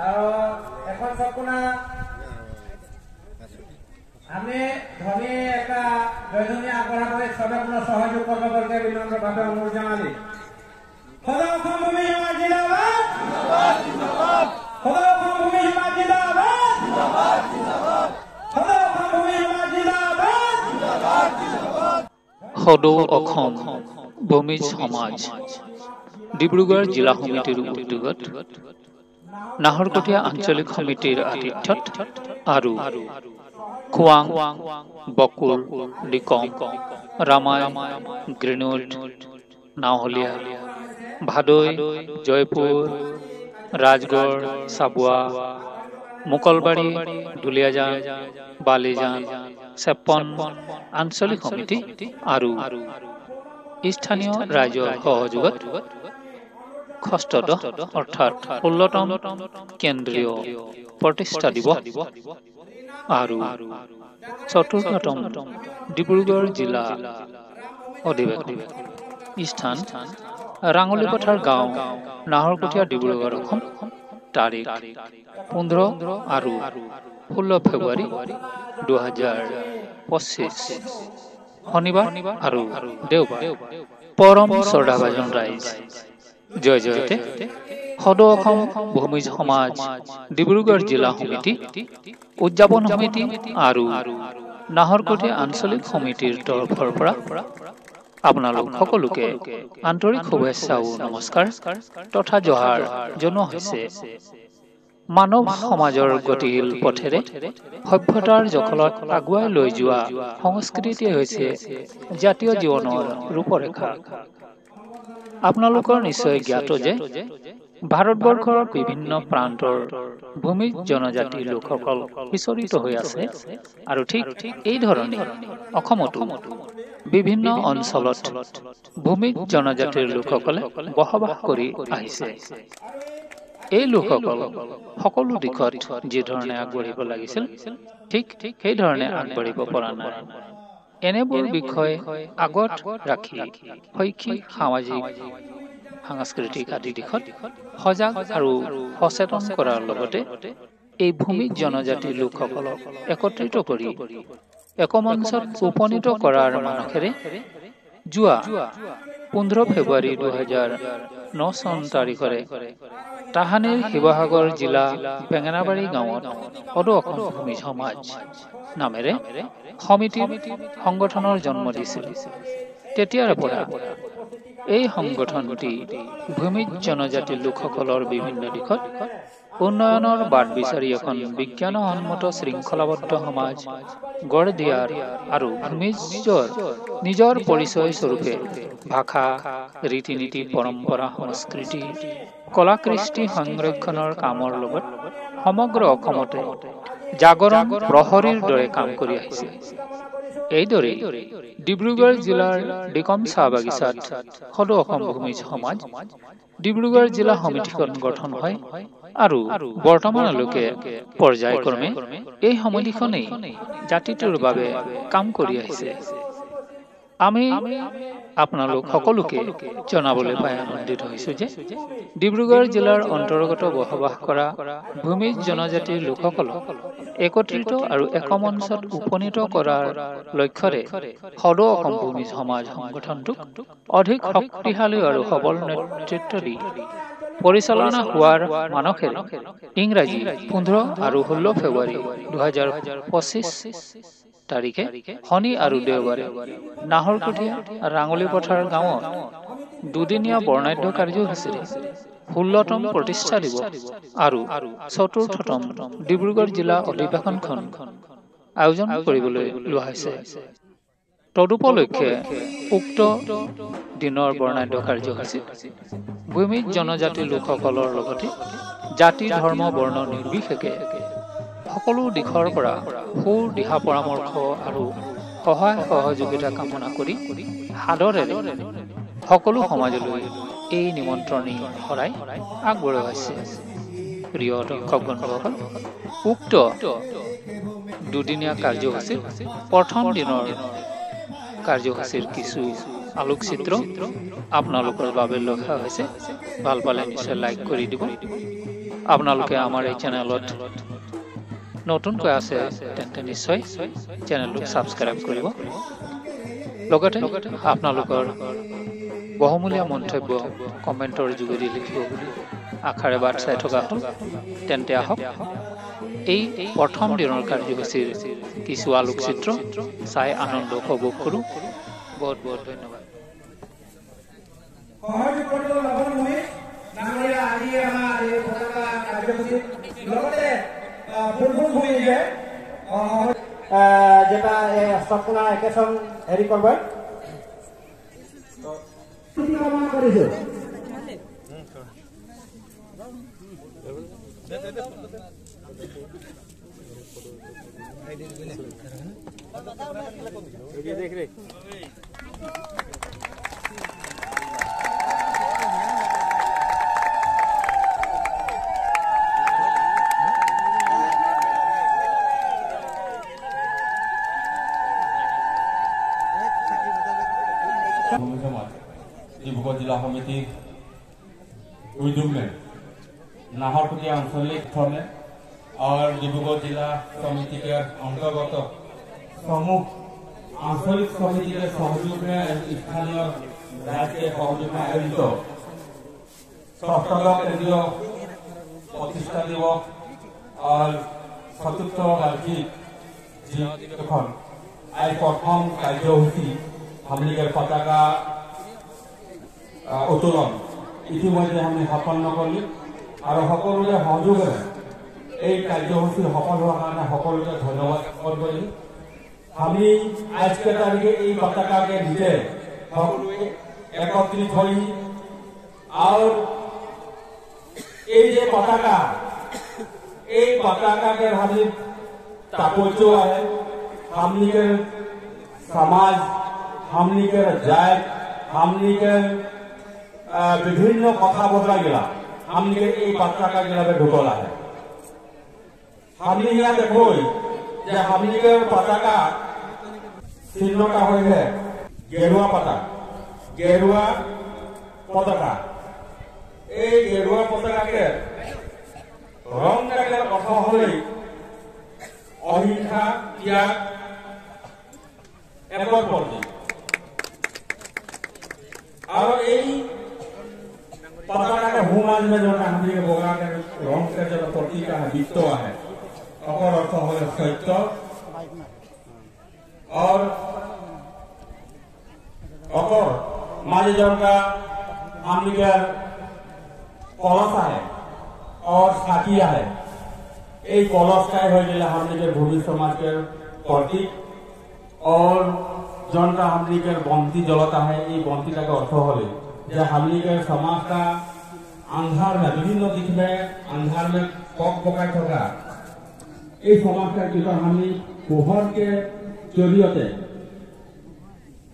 আৰু এখন সম্পূৰ্ণ আমি ধনী একটা জয়ধ্বনি আগবঢ়াবলৈ চবে কোনো সহযোগ কৰ্মকৰ্তাই বিনম্ৰভাৱে অনুৰোধ জনালি। সদৌ অসম ভূমি সমাজ জিন্দাবাদ, সদৌ অসম ভূমি সমাজ জিন্দাবাদ, সদৌ অসম ভূমি সমাজ জিন্দাবাদ। সদৌ অসম ভূমি সমাজ ডিব্ৰুগড় জিলা সমিতিৰ উদ্যোগত নাহৰকটীয়া আঞ্চলিক সমিতিৰ আতিথ্যত আৰু খোৱাং, বকুল, ডিকম, ৰামাই, গ্ৰেনেড, নাওহলীয়া, ভাদৈ, জয়পুৰ, ৰাজগড়, চাবুৱা, মোকলবাৰী, দুলীয়াজান, বালিজান, ৫৬ আঞ্চলিক সমিতি আৰু স্থানীয় ৰাইজৰ সহযোগত ষষ্ঠদশ অৰ্থাৎ ১৬তম কেন্দ্ৰীয় প্ৰতিষ্ঠা দিৱস আৰু চতুৰ্থতম ডিব্ৰুগড় জিলা অধিৱেশন স্থান ৰাঙলীপথাৰ গাঁও, নাহৰকটীয়া, ডিব্ৰুগড়, অসম। তাৰিখ ১৫ আৰু ১৬ ফেব্ৰুৱাৰী ২০২৫ শনিবাৰ আৰু দেওবাৰ। পৰম শ্ৰদ্ধাভাজন ৰাইজ, জয় জয়তে। সদৌ অসম ভূমি সমাজ ডিব্ৰুগড় জিলা সমিতি, উদযাপন সমিতি আৰু নাহৰকটীয়া আঞ্চলিক সমিতিৰ তৰফৰ পৰা আপোনালোক সকলোকে আন্তৰিক শুভেচ্ছা ও নমস্কাৰ তথা জহাৰ জনোৱা হৈছে। মানৱ সমাজৰ গতিশীল পথেৰে সভ্যতাৰ জখলত আগুৱাই লৈ যোৱা সংস্কৃতি হৈছে জাতীয় জীৱনৰ ৰূপৰেখা। আপোনালোকৰ নিশ্চয় জ্ঞাত যে ভাৰতবৰ্ষৰ বিভিন্ন প্ৰান্তৰ ভূমি জনজাতি লোকসকল বিচৰিত হৈ আছে আৰু ঠিক এই ধৰণে অসমতো বিভিন্ন অঞ্চলত ভূমি জনজাতিৰ লোকসকলে বসবাস কৰি আহিছে। এই লোকসকল সকলো দিশত যি ধৰণে আগবাঢ়িব লাগিছিল ঠিক সেই ধৰণে আগবাঢ়িব পৰা নাই। এনেবোৰ বিষয় আগত ৰাখি শৈক্ষিক, সামাজিক, সাংস্কৃতিক আদি দিশত সজাগ আৰু সচেতন কৰাৰ লগতে এই ভূমি জনজাতি লোকসকলক একত্ৰিত কৰি একমঞ্চত উপনীত কৰাৰ মানসেৰে যোৱা ১৫ ফেব্ৰুৱাৰী ২০০৯ চন তাৰিখৰে তাহানিৰ শিৱসাগৰ জিলা বেঙেনাবাৰী গাঁৱত সদৌ অসম ভূমি সমাজ নামেৰে সমিতি সংগঠনৰ জন্ম দিছিল। তেতিয়াৰ পৰা এই সংগঠনটি ভূমি জনজাতি লোকসকলৰ বিভিন্ন দিশত উন্নয়নৰ বাট বিচাৰি এখন বিজ্ঞানসন্মত শৃংখলাবদ্ধ সমাজ গঢ় দিয়াৰ আৰু ভূমিজৰ নিজৰ পৰিচয় স্বৰূপে ভাষা, ৰীতি নীতি, পৰম্পৰা, সংস্কৃতি, কলা কৃষ্টি সংৰক্ষণৰ কামৰ লগত সমগ্ৰ অসমতে জাগৰণ প্ৰহৰীৰ দৰে কাম কৰি আহিছে। এইদৰে ডিব্ৰুগড় জিলাৰ ডিকম চাহ বাগিচাত সদৌ অসম ভূমি সমাজ ডিব্ৰুগড় জিলা সমিতিখন গঠন হয় আৰু বৰ্তমানলৈকে পৰ্যায়ক্ৰমে এই সমিতিখনেই জাতিটোৰ বাবে কাম কৰি আহিছে। আমি আপোনালোক সকলোকে জনাবলৈ পাই আনন্দিত হৈছো যে ডিব্ৰুগড় জিলাৰ অন্তৰ্গত বসবাস কৰা ভূমি জনজাতিৰ লোকসকলক একত্ৰিত আৰু একমঞ্চত উপনীত কৰাৰ লক্ষ্যৰে সদৌ অসম ভূমি সমাজ সংগঠনটোক অধিক শক্তিশালী আৰু সবল নেতৃত্ব দি পৰিচালনা হোৱাৰ মানসেৰে ইংৰাজী ১৫ আৰু ১৬ ফেব্ৰুৱাৰী ২০২৫ তাৰিখে শনি আৰু দেওবাৰে নাহৰকটীয়া ৰাঙলীপথাৰ গাঁৱত দুদিনীয়া বৰ্ণাঢ্য কাৰ্যসূচীৰে ১৬তম প্ৰতিষ্ঠা দিৱস আৰু চতুৰ্থতম ডিব্ৰুগড় জিলা অধিৱেশনখন আয়োজন কৰিবলৈ লোৱা হৈছে। তদুপলক্ষে উক্ত দিনৰ বৰ্ণাঢ্য কাৰ্যসূচীত ভূমি জনজাতি লোকসকলৰ লগতে জাতি, ধৰ্ম, বৰ্ণ নিৰ্বিশেষে সকলো দিশৰ পৰা দিহা পৰামৰ্শ আৰু সহায় সহযোগিতা কামনা কৰি সাদৰেৰে সকলো সমাজলৈ এই নিমন্ত্ৰণী শৰাই আগবঢ়াইছে। প্ৰিয় দৰ্শক বন্ধুসকল, উক্ত দুদিনীয়া কাৰ্যসূচীৰ প্ৰথম দিনৰ কাৰ্যসূচীৰ কিছু আলোকচিত্ৰ আপোনালোকৰ বাবে ৰখা হৈছে। ভাল পালে নিশ্চয় লাইক কৰি দিব। আপোনালোকে আমাৰ এই চেনেলত নতুনকৈ আছে তেন্তে নিশ্চয় চেনেলটো ছাবস্ক্ৰাইব কৰিব। লগতে আপোনালোকৰ বহুমূলীয়া মন্তব্য কমেণ্টৰ যোগেদি লিখিব বুলি আশাৰে বাট চাই থকা হ'ল। তেন্তে আহক এই প্ৰথম দিনৰ কাৰ্যসূচীৰ কিছু আলোকচিত্ৰ চাই আনন্দ উপভোগ কৰোঁ। বহুত বহুত ধন্যবাদ। সহযোগ কৰিব লগৰ মই নামৰীয়া আজি আমাৰ এই পতাকা কাৰ্যসূচীত লগতে ফুলফুল ভূমি যে যেটা সম্পূৰ্ণ একেসং হেৰি কৰিব কৰিছো। দেখ ৰে ডিব্ৰুগড় জিলা সমিতিৰ উদ্যোগ में नाहरपुटिया आंचलिक थने और डिब्रुगढ़ जिला समिति के अंतर्गत समूह आंचलिक समिति के सहयोग में स्थानीय राज्य के सहयोग में आयोजित 6th केंद्रीय प्रतिष्ठा दिवस और 74 वार्षिक अधिवेशन आज प्रथम कार्यसूची हमलिके पताका उत्तोलन ইতিমধ্যে আমি সম্পন্ন কৰিলো আৰু সকলোৰে সহযোগেৰে এই কাৰ্যসূচী সফল হোৱাৰ কাৰণে সকলোকে ধন্যবাদ জ্ঞাপন কৰিলো। আমি আজকে তাৰিখে এই পতাকাকে নিজে সকলোৱে একত্রিত হই और এই যে পতাকা এই পতাকাকে ভাবি তাৎপর্য है हमनी के समाज हमनी के जात हमनी के বিভিন্ন কথা বতরা গেলা हमनी के এই পতাকা গেলাবে ঢুকলা है। हमनी यहाँ देखो যে हमनी के पताका চিহ্নটা হইছে গেরুয়া পতাকা গেরুয়া পতাকা। এই গেরুয়া পতাকাকে রংটাকে অর্থ হলে অহিংসা ত্যাগ একর প্রতি और এই पताका के हुमान में जो हमनी के बोगा के रंग के जो प्रतीक है वित्त है और अर्थ है सत्य और माजे जन का हमनी के कलश है और साकिया है। এই কলসটাই হয়ে গেলে हमनी के भूमि समाज के प्रतीक और जनका हमनी के बंती जलता है ये बंती का अर्थ होले जे हमनी के समाज का अंधार में विभिन्न दिख में अंधार में पक पकाय थका ये समाज का जो हमनी पोहर के जरिए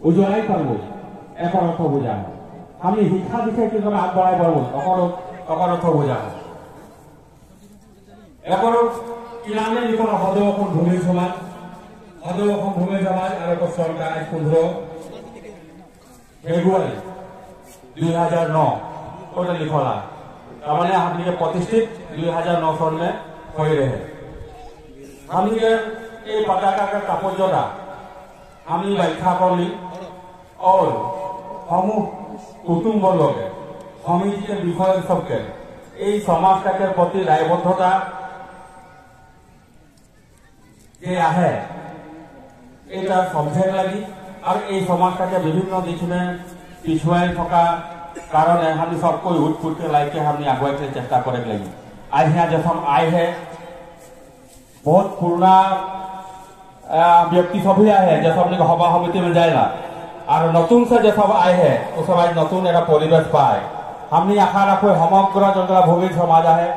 उजলাই पारब एक अर्थ बुझा हमनी शिक्षा दिखे कि आग बढ़ाई पारब अर्थ बुझा एक किनारे लिखो सदैव অসম ভূমি সমাজ সदैव অসম ভূমি সমাজ और एक सरकार 15 फेब्रुआरी 2009 ओटा लिखला तामाने हमनी के प्रतिष्ठित 2009 सन में हो रहे हमनी के ये पताका का तात्पर्यता हमनी व्याख्या करली और समूह कुटुम्ब लोगे समिति के विषय सबके এই সমাজটাকে প্রতি দায়বদ্ধতা যে আহে এটা সমঝে লাগি আর এই সমাজটাকে বিভিন্ন দিক में পিছুৱাই থকা कारण हम सबको उठ फुट के लाइक के हमने आगे के चेष्टा करे लगी। आज यहाँ जब हम आए हैं बहुत पुराना व्यक्ति सब ही आए हैं जब हमने सभा समिति में जाएगा और नतुन से जब सब आए हैं वो सब आज नतुन एक परिवेश पाए हमने आशा रखो समग्र जो भूमि समाज है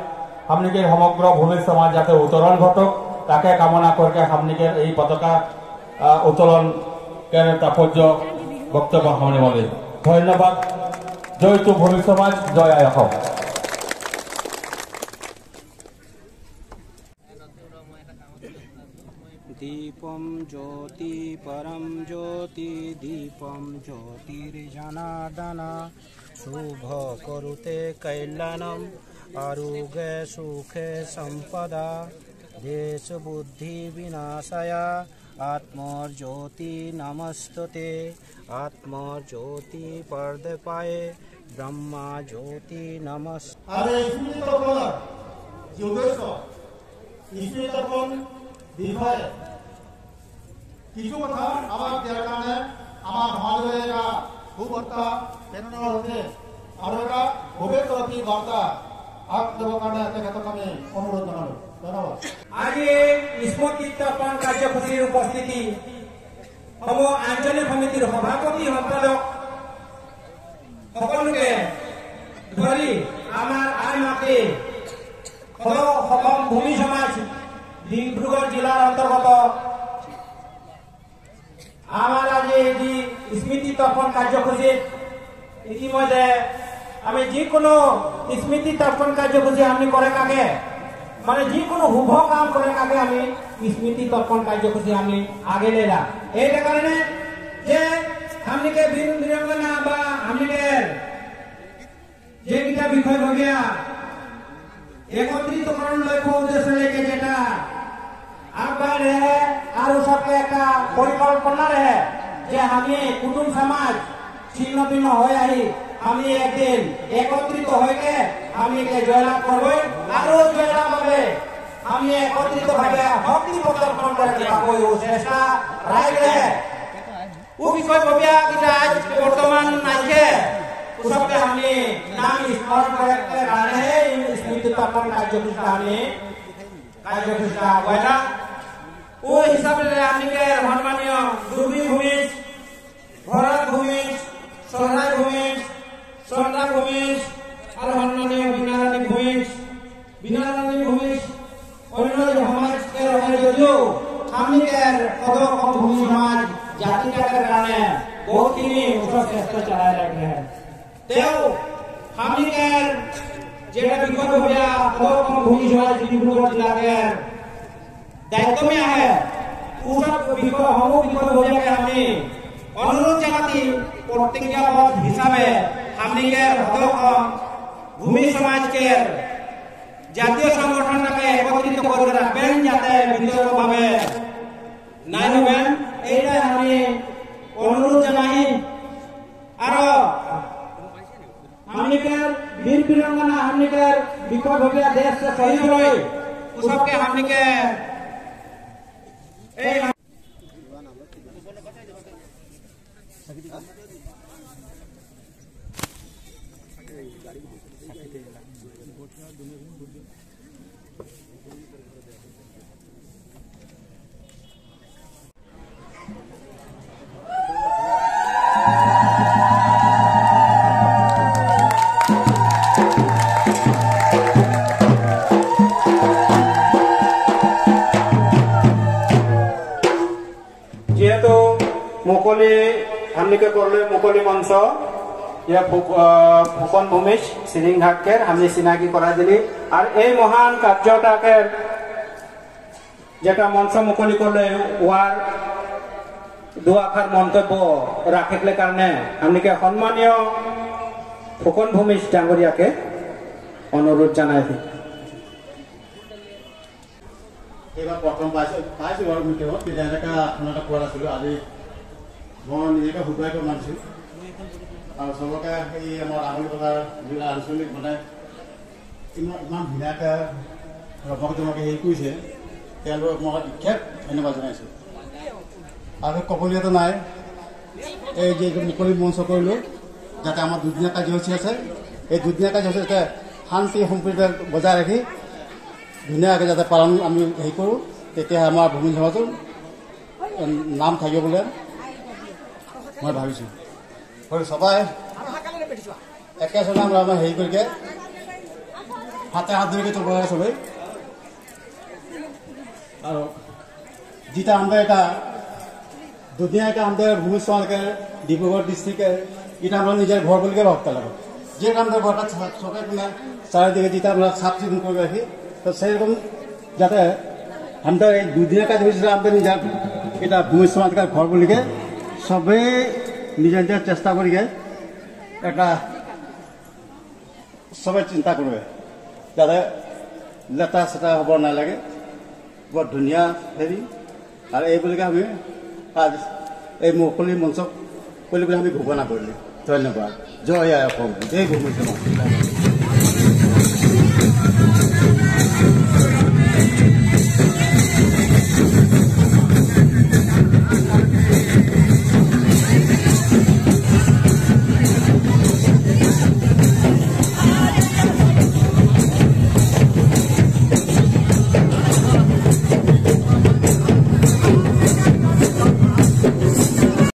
हमने के समग्र भूमि समाज जाते उत्तोलन घटक ताके कामना करके हमने के पताका उत्तोलन के तात्पर्य वक्तव्य हमने बोले धन्यवाद। जय तो भूमि समाज जय आय असम। दीपम ज्योति परम ज्योति दीपम ज्योतिर्जनार्दन शुभ करुते कल्याणम आरोग्य सुखे संपदा देश बुद्धि विनाशाय आत्मज्योति नमस्तुते आत्मज्योति पर्दपाय ब्रह्मा ज्योति नमस्ते। আরে স্মৃতিতপন যোগেশ স্মৃতিতপন বিষয়ে কিছু কথা আমাক দিয়াৰ কাৰণে আমাৰ সমাজৰ এটা সুবাৰ্তা প্ৰেৰণ হৈছে আৰু এটা ভৱিষ্যতী বাৰ্তা আগবঢ়াবৰ কাৰণে তেখেতক আমি অনুৰোধ জনালোঁ। ধন্যবাদ। আজি স্মৃতিতপন কাৰ্যসূচীৰ উপস্থিতি সমূহ আঞ্চলিক সমিতিৰ সভাপতি সম্পাদক সকলোকে ধৰি আমাৰ আই মাতৃ অসম ভূমি সমাজ ডিব্ৰুগড় জিলাৰ অন্তৰ্গত আমাৰ আজি যি স্মৃতিতপন কাৰ্যসূচীত ইতিমধ্যে আমি যিকোনো স্মৃতিতপন কাৰ্যসূচী আমি কৰে কাকে মানে যিকোনো শুভ কাম করে কাকে আমি স্মৃতিতপন কার্যসূচী আমি আগে নিলাম এই কারণে যে আমনিকে বীর বীরাঙ্গনা বা আমনিকের যেটা বিষয়ববীয়া একত্রিতকরণ লক্ষ্য উদ্দেশ্য রেখে যেটা আগবাড় रहे और सबके एक परिकल्पना रहे যে আমি কুটুম সমাজ ছিন্ন ভিন্ন হয়ে আহি আমি একদিন একত্রিত হয়ে আমি জয়লাভ করব আর জয়লাভ হবে আমি একত্রিত ভাবে ভক্তি প্রদর্শন করে পাবো চেষ্টা রাখলে ও বিষয় ভবিয়া আজ বর্তমান আছে সবকে আমি নাম স্মরণ করে কারণে স্মৃতিতপন কার্যসূচী আমি কার্যসূচী আগুয়াইলা ও হিসাবে আমনিকে সম্মানীয় দুর্বী ভূমিজ ভরত ভূমিজ সহায় ভূমিজ সন্ধ্যা ভূমিজ আর সম্মানীয় বিনারানী ভূমিজ অন্য সমাজকে যদিও আমনিকের অদম ভূমি সমাজ জাতিটাকের কারণে বহুতখিনি উচ্চ চেষ্টা চালাই রাখে তেও আমনিকের যেটা বিপদ হইয়া অদম ভূমি সমাজ ডিব্রুগড় জেলাকে দায়িত্ব में है উসব বিপদ সমূহ বিপদ হইয়াকে আমি অনুরোধ জানাতি প্রতিজ্ঞাবদ্ধ হিসাবে আমনিকের অদম ভূমি সমাজকে জাতীয় সংগঠনটাকে একত্রিত করে রাখবেন যাতে বিতর্কভাবে নাই হবেন এইটা আমি অনুরোধ জানাই আর আমনিকের বীর বীরাঙ্গনা আমনিকের বিপদ হইয়া দেশ শহীদ হই সবকে আমনিকে এই যেহেতু মুকলি हमनिके करले मुकली मंच या ফুকন ভূমিজ সিরিং ঘাটকে আমি চিনাকি করা দিলি আর এই মহান কার্যটাকে যেটা মঞ্চ মুকলি করলে ওয়ার দুআখার মন্তব্য রাখিলে কারণে আমনিকে সম্মানীয় ফুকন ভূমিজ ডাঙরিয়াকে অনুরোধ জানাইছি এবার প্রথম পাইছো বাৰু মিটিঙত যেনেকৈ আপোনালোকে কোৱা নাছিলোঁ আজি মই নিজকে শুকুৱাই মানিছোঁ আৰু চবকে এই আমাৰ আমলি বজাৰ জিলা আঞ্চলিক মানে ইমান ধুনীয়াকৈ ৰমক জমকে হেৰি কৰিছে তেওঁলোকক মই বিশেষ ধন্যবাদ জনাইছোঁ আৰু ক'বলগীয়াটো নাই এই যে মুকলি মঞ্চ কৰিলোঁ যাতে আমাৰ দুদিনীয়া কাৰ্যসূচী আছে এই দুদিনীয়া কাৰ্যসূচী যাতে শান্তি সম্প্ৰীতি বজাই ৰাখি ধুনীয়াকৈ যাতে পালন আমি হেৰি কৰোঁ তেতিয়া আমাৰ ভূমি সমাজৰ নাম থাকিব বোলে মই ভাবিছোঁ সবাই একেচনে আমাৰ হেৰি কৰিকে হাতে হাত ধৰিকে চব চবেই আৰু যেটা আমরা এটা দুনিয়াকে আমাদের ভূমি সমাজকে ডিব্রুগড় ডিস্ট্রিক্টে এটা আমরা নিজের ঘর বলে ভাবতে লাগবে যে আমাদের ঘরটা সবাই চারিদিকে যেটা আমরা সাফ চিকুন করে রাখি তো সেইরকম যাতে আমাদের এই দুদিনের কাজ হয়েছিল আমাদের নিজের এটা ভূমি সমাজকার ঘর বলিকে সবে নিজের নিজের চেষ্টা করিকে একটা সবাই চিন্তা করবে যাতে লেতেৰা চেতেৰা হ'ব নালাগে বৰ ধুনীয়া হেৰি আৰু এইবুলিকে আমি আজ এই মুকলি মঞ্চক বুলি আমি ঘোষণা কৰিলোঁ ধন্যবাদ জয় আই অসম জয় ভূমি